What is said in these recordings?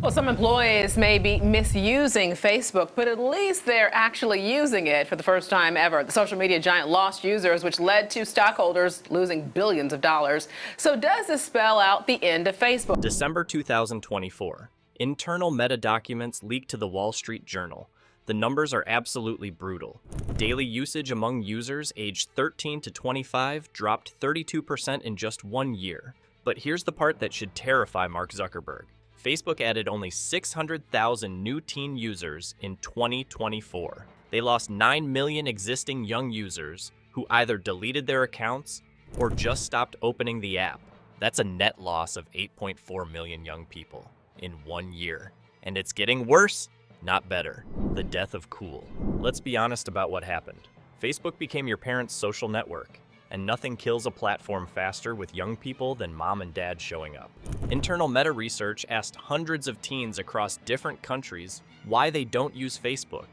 Well, some employees may be misusing Facebook, but at least they're actually using it for the first time ever. The social media giant lost users, which led to stockholders losing billions of dollars. So does this spell out the end of Facebook? December 2024. Internal meta documents leaked to the Wall Street Journal. The numbers are absolutely brutal. Daily usage among users aged 13 to 25 dropped 32% in just 1 year. But here's the part that should terrify Mark Zuckerberg. Facebook added only 600,000 new teen users in 2024. They lost 9 million existing young users who either deleted their accounts or just stopped opening the app. That's a net loss of 8.4 million young people in 1 year. And it's getting worse, not better. The death of cool. Let's be honest about what happened. Facebook became your parents' social network. And nothing kills a platform faster with young people than mom and dad showing up. Internal meta research asked hundreds of teens across different countries why they don't use Facebook.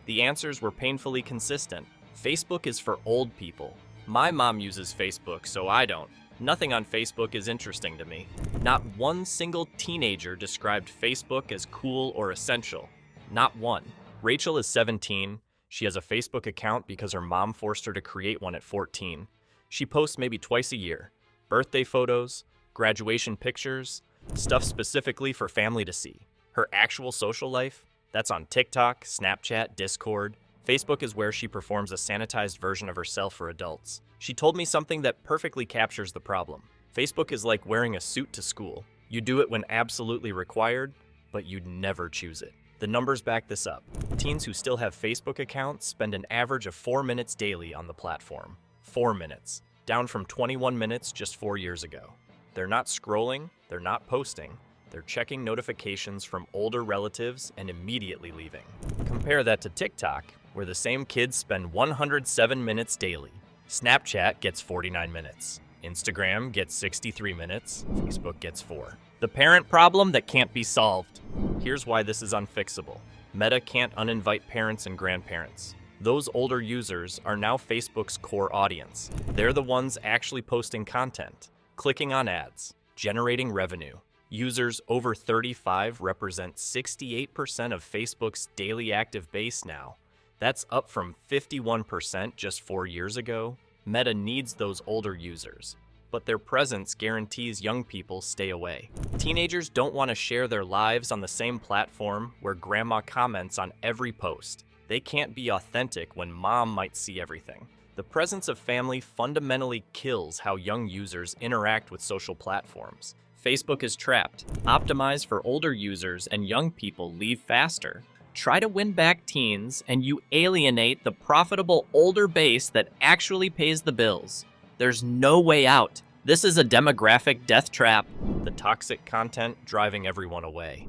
The answers were painfully consistent. Facebook is for old people. My mom uses Facebook, so I don't. Nothing on Facebook is interesting to me. Not one single teenager described Facebook as cool or essential. Not one. Rachel is 17. She has a Facebook account because her mom forced her to create one at 14. She posts maybe twice a year. Birthday photos, graduation pictures, stuff specifically for family to see. Her actual social life? That's on TikTok, Snapchat, Discord. Facebook is where she performs a sanitized version of herself for adults. She told me something that perfectly captures the problem. Facebook is like wearing a suit to school. You do it when absolutely required, but you'd never choose it. The numbers back this up. Teens who still have Facebook accounts spend an average of 4 minutes daily on the platform. 4 minutes, down from 21 minutes just 4 years ago. They're not scrolling, they're not posting, they're checking notifications from older relatives and immediately leaving. Compare that to TikTok, where the same kids spend 107 minutes daily. Snapchat gets 49 minutes. Instagram gets 63 minutes. Facebook gets 4. The parent problem that can't be solved. Here's why this is unfixable. Meta can't uninvite parents and grandparents. Those older users are now Facebook's core audience. They're the ones actually posting content, clicking on ads, generating revenue. Users over 35 represent 68% of Facebook's daily active base now. That's up from 51% just 4 years ago. Meta needs those older users, but their presence guarantees young people stay away. Teenagers don't want to share their lives on the same platform where grandma comments on every post. They can't be authentic when mom might see everything. The presence of family fundamentally kills how young users interact with social platforms. Facebook is trapped. Optimized for older users and young people leave faster. Try to win back teens and you alienate the profitable older base that actually pays the bills. There's no way out. This is a demographic death trap. The toxic content driving everyone away.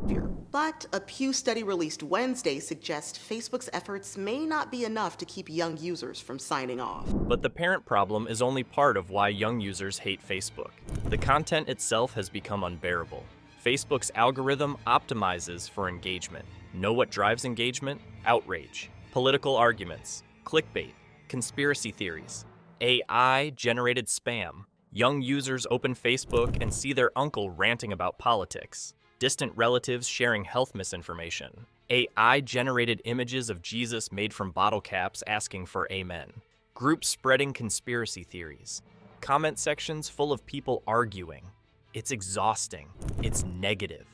But a Pew study released Wednesday suggests Facebook's efforts may not be enough to keep young users from signing off. But the parent problem is only part of why young users hate Facebook. The content itself has become unbearable. Facebook's algorithm optimizes for engagement. Know what drives engagement? Outrage, political arguments, clickbait, conspiracy theories, AI-generated spam. Young users open Facebook and see their uncle ranting about politics. Distant relatives sharing health misinformation. AI-generated images of Jesus made from bottle caps asking for amen. Groups spreading conspiracy theories. Comment sections full of people arguing. It's exhausting. It's negative.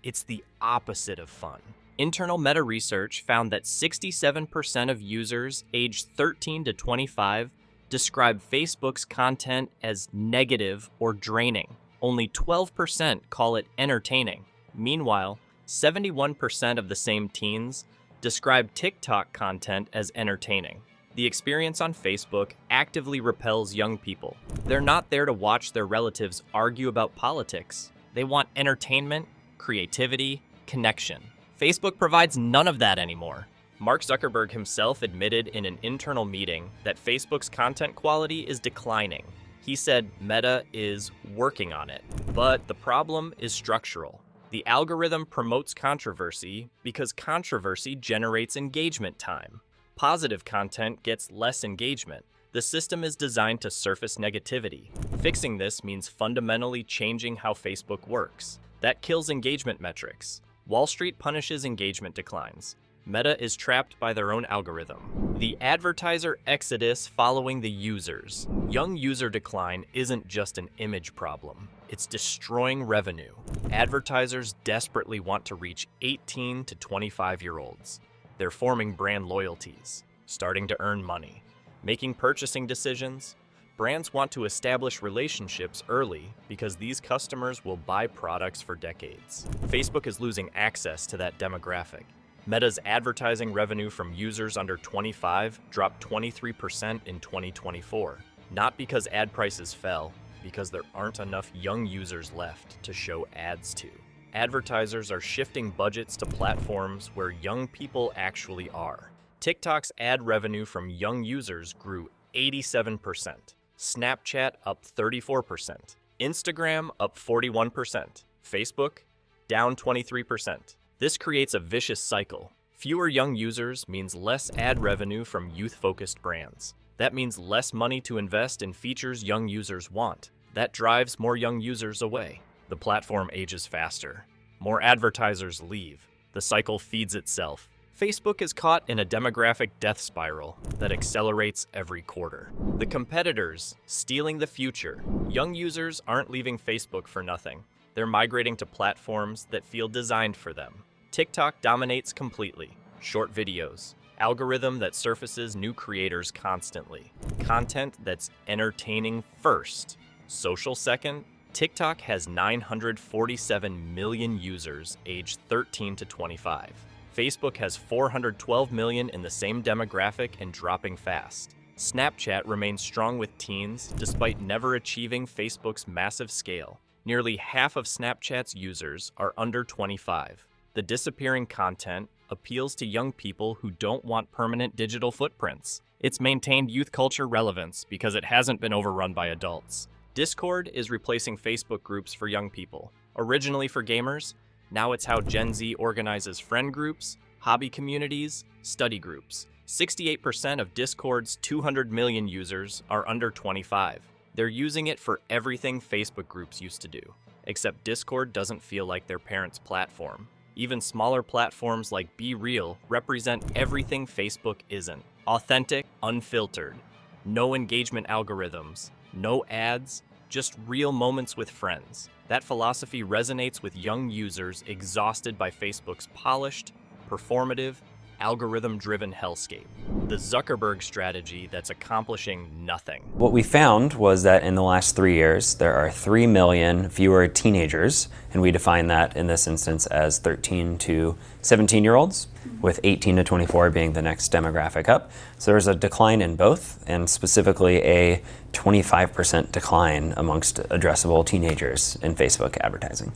It's the opposite of fun. Internal meta research found that 67% of users aged 13 to 25 describe Facebook's content as negative or draining. Only 12% call it entertaining. Meanwhile, 71% of the same teens describe TikTok content as entertaining. The experience on Facebook actively repels young people. They're not there to watch their relatives argue about politics. They want entertainment, creativity, connection. Facebook provides none of that anymore. Mark Zuckerberg himself admitted in an internal meeting that Facebook's content quality is declining. He said Meta is working on it. But the problem is structural. The algorithm promotes controversy because controversy generates engagement time. Positive content gets less engagement. The system is designed to surface negativity. Fixing this means fundamentally changing how Facebook works. That kills engagement metrics. Wall Street punishes engagement declines. Meta is trapped by their own algorithm. The advertiser exodus following the users. Young user decline isn't just an image problem. It's destroying revenue. Advertisers desperately want to reach 18 to 25-year-olds. They're forming brand loyalties, starting to earn money, making purchasing decisions. Brands want to establish relationships early because these customers will buy products for decades. Facebook is losing access to that demographic. Meta's advertising revenue from users under 25 dropped 23% in 2024. Not because ad prices fell, because there aren't enough young users left to show ads to. Advertisers are shifting budgets to platforms where young people actually are. TikTok's ad revenue from young users grew 87%. Snapchat up 34%. Instagram up 41%. Facebook down 23%. This creates a vicious cycle. Fewer young users means less ad revenue from youth-focused brands. That means less money to invest in features young users want. That drives more young users away. The platform ages faster. More advertisers leave. The cycle feeds itself. Facebook is caught in a demographic death spiral that accelerates every quarter. The competitors stealing the future. Young users aren't leaving Facebook for nothing. They're migrating to platforms that feel designed for them. TikTok dominates completely. Short videos, algorithm that surfaces new creators constantly, content that's entertaining first, social second. TikTok has 947 million users aged 13 to 25. Facebook has 412 million in the same demographic and dropping fast. Snapchat remains strong with teens despite never achieving Facebook's massive scale. Nearly half of Snapchat's users are under 25. The disappearing content appeals to young people who don't want permanent digital footprints. It's maintained youth culture relevance because it hasn't been overrun by adults. Discord is replacing Facebook groups for young people. Originally for gamers, now it's how Gen Z organizes friend groups, hobby communities, study groups. 68% of Discord's 200 million users are under 25. They're using it for everything Facebook groups used to do. Except Discord doesn't feel like their parents' platform. Even smaller platforms like Be Real represent everything Facebook isn't. Authentic, unfiltered. No engagement algorithms. No ads. Just real moments with friends. That philosophy resonates with young users exhausted by Facebook's polished, performative, algorithm-driven hellscape. The Zuckerberg strategy that's accomplishing nothing. What we found was that in the last 3 years, there are 3 million fewer teenagers, and we define that in this instance as 13 to 17-year-olds, with 18 to 24 being the next demographic up. So there's a decline in both, and specifically a 25% decline amongst addressable teenagers in Facebook advertising.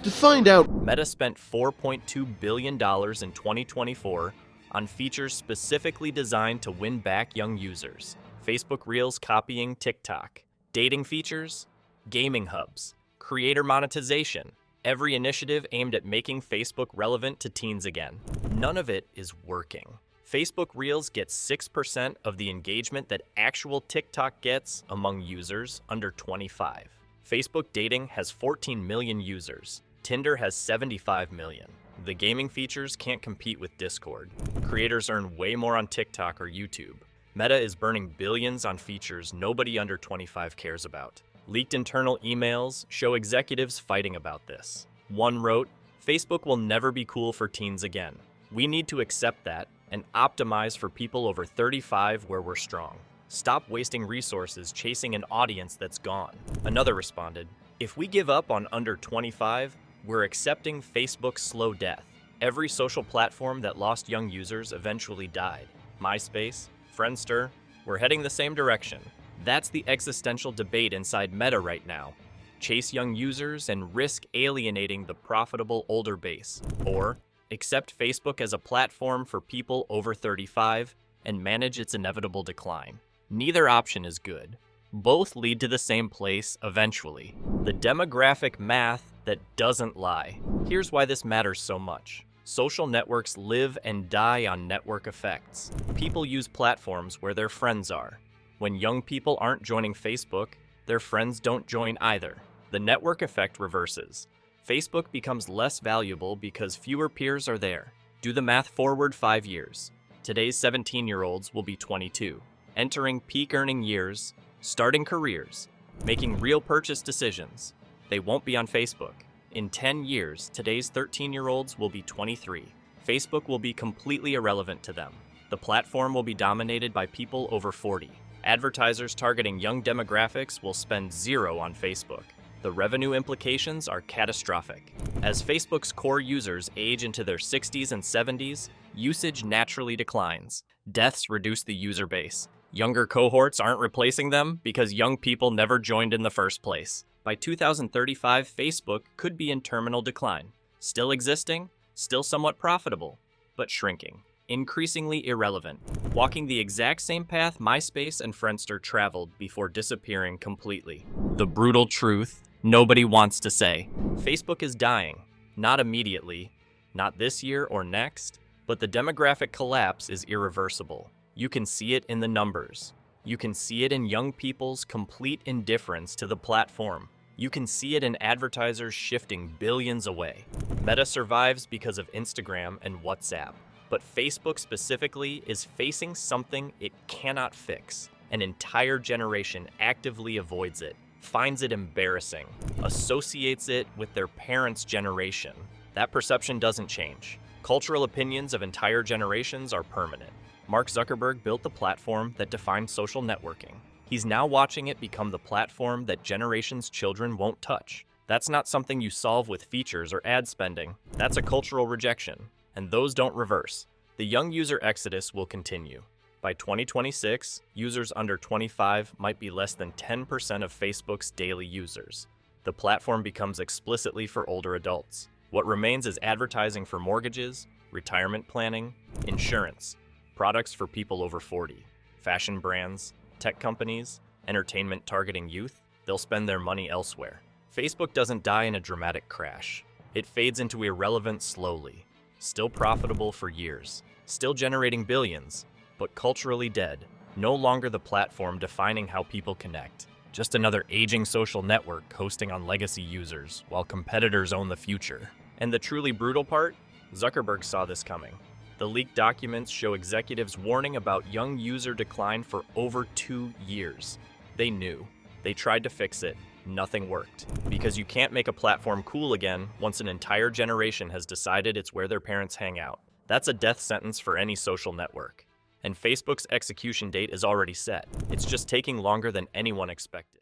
To find out, Meta spent $4.2 billion in 2024 on features specifically designed to win back young users. Facebook Reels copying TikTok, dating features, gaming hubs, creator monetization, every initiative aimed at making Facebook relevant to teens again. None of it is working. Facebook Reels gets 6% of the engagement that actual TikTok gets among users under 25. Facebook Dating has 14 million users. Tinder has 75 million. The gaming features can't compete with Discord. Creators earn way more on TikTok or YouTube. Meta is burning billions on features nobody under 25 cares about. Leaked internal emails show executives fighting about this. One wrote, "Facebook will never be cool for teens again. We need to accept that and optimize for people over 35 where we're strong. Stop wasting resources chasing an audience that's gone." Another responded, "If we give up on under 25, we're accepting Facebook's slow death. Every social platform that lost young users eventually died. MySpace, Friendster, we're heading the same direction." That's the existential debate inside Meta right now. Chase young users and risk alienating the profitable older base. Or accept Facebook as a platform for people over 35 and manage its inevitable decline. Neither option is good. Both lead to the same place eventually. The demographic math that doesn't lie. Here's why this matters so much. Social networks live and die on network effects. People use platforms where their friends are. When young people aren't joining Facebook, their friends don't join either. The network effect reverses. Facebook becomes less valuable because fewer peers are there. Do the math forward 5 years. Today's 17-year-olds will be 22, entering peak earning years, starting careers, making real purchase decisions. They won't be on Facebook. In 10 years, today's 13-year-olds will be 23. Facebook will be completely irrelevant to them. The platform will be dominated by people over 40. Advertisers targeting young demographics will spend zero on Facebook. The revenue implications are catastrophic. As Facebook's core users age into their 60s and 70s, usage naturally declines. Deaths reduce the user base. Younger cohorts aren't replacing them because young people never joined in the first place. By 2035, Facebook could be in terminal decline. Still existing, still somewhat profitable, but shrinking. Increasingly irrelevant, walking the exact same path MySpace and Friendster traveled before disappearing completely. The brutal truth nobody wants to say. Facebook is dying. Not immediately, not this year or next, but the demographic collapse is irreversible. You can see it in the numbers. You can see it in young people's complete indifference to the platform. You can see it in advertisers shifting billions away. Meta survives because of Instagram and WhatsApp, but Facebook specifically is facing something it cannot fix. An entire generation actively avoids it, finds it embarrassing, associates it with their parents' generation. That perception doesn't change. Cultural opinions of entire generations are permanent. Mark Zuckerberg built the platform that defined social networking. He's now watching it become the platform that generations' children won't touch. That's not something you solve with features or ad spending. That's a cultural rejection, and those don't reverse. The young user exodus will continue. By 2026, users under 25 might be less than 10% of Facebook's daily users. The platform becomes explicitly for older adults. What remains is advertising for mortgages, retirement planning, insurance, products for people over 40, fashion brands, tech companies, entertainment targeting youth. They'll spend their money elsewhere. Facebook doesn't die in a dramatic crash. It fades into irrelevance slowly. Still profitable for years, still generating billions, but culturally dead. No longer the platform defining how people connect. Just another aging social network coasting on legacy users while competitors own the future. And the truly brutal part? Zuckerberg saw this coming. The leaked documents show executives warning about young user decline for over 2 years. They knew. They tried to fix it. Nothing worked. Because you can't make a platform cool again once an entire generation has decided it's where their parents hang out. That's a death sentence for any social network. And Facebook's execution date is already set. It's just taking longer than anyone expected.